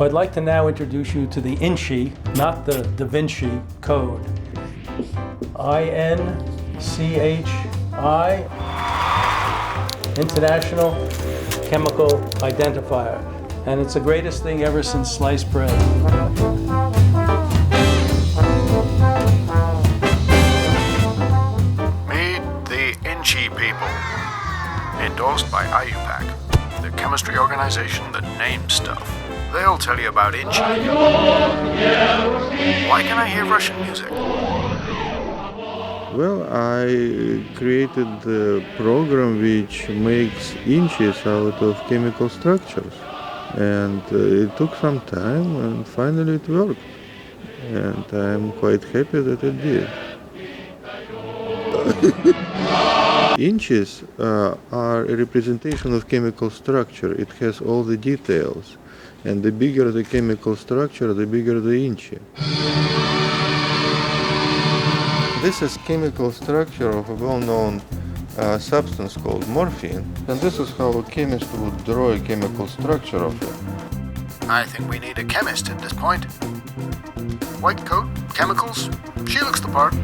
I'd like to now introduce you to the InChI, not the Da Vinci code. InChI, International Chemical Identifier. And it's the greatest thing ever since sliced bread. Meet the InChI people. Endorsed by IUPAC, the chemistry organization that names stuff. They'll tell you about InChI. Why can I hear Russian music? Well, I created the program which makes InChIs out of chemical structures. And it took some time, and finally it worked. And I'm quite happy that it did. InChIs are a representation of chemical structure. It has all the details. And the bigger the chemical structure, the bigger the InChI. This is chemical structure of a well-known substance called morphine. And this is how a chemist would draw a chemical structure of it. I think we need a chemist at this point. White coat, chemicals, she looks the part.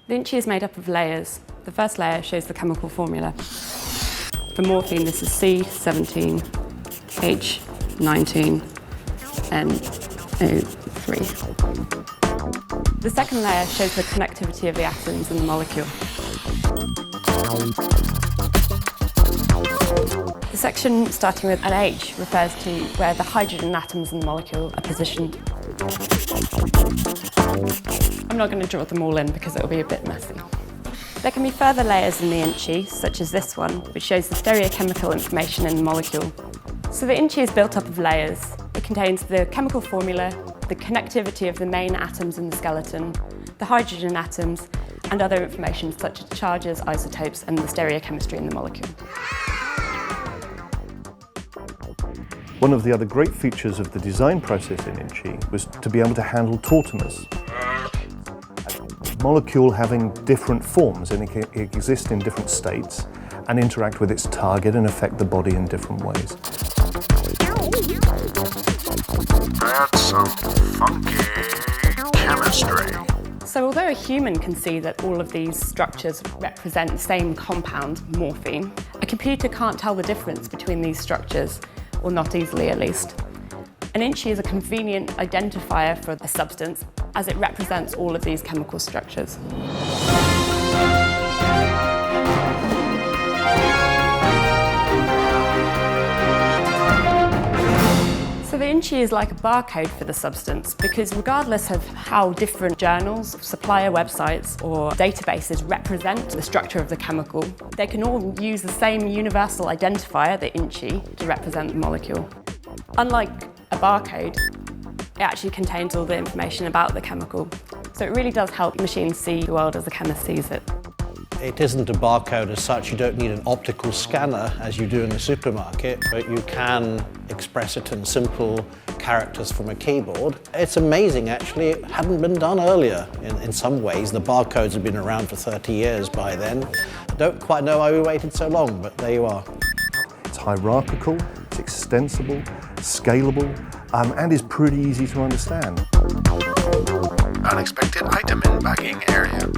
The InChI is made up of layers. The first layer shows the chemical formula. For morphine, this is C17H19NO3. The second layer shows the connectivity of the atoms in the molecule. The section starting with an H refers to where the hydrogen atoms in the molecule are positioned. I'm not going to draw them all in because it'll be a bit messy. There can be further layers in the InChI, such as this one, which shows the stereochemical information in the molecule. So the InChI is built up of layers. It contains the chemical formula, the connectivity of the main atoms in the skeleton, the hydrogen atoms, and other information such as charges, isotopes, and the stereochemistry in the molecule. One of the other great features of the design process in InChI was to be able to handle tautomers. A molecule having different forms, and it can exist in different states and interact with its target and affect the body in different ways. That's some funky chemistry. So although a human can see that all of these structures represent the same compound, morphine, a computer can't tell the difference between these structures, or not easily at least. An InChI is a convenient identifier for a substance as it represents all of these chemical structures. So the InChI is like a barcode for the substance because regardless of how different journals, supplier websites or databases represent the structure of the chemical, they can all use the same universal identifier, the InChI, to represent the molecule. Unlike a barcode, it actually contains all the information about the chemical. So it really does help machines see the world as the chemist sees it. It isn't a barcode as such. You don't need an optical scanner as you do in the supermarket, but you can express it in simple characters from a keyboard. It's amazing, actually. It hadn't been done earlier in some ways. The barcodes have been around for 30 years by then. I don't quite know why we waited so long, but there you are. It's hierarchical, it's extensible, scalable, and is pretty easy to understand. Unexpected item in bagging area.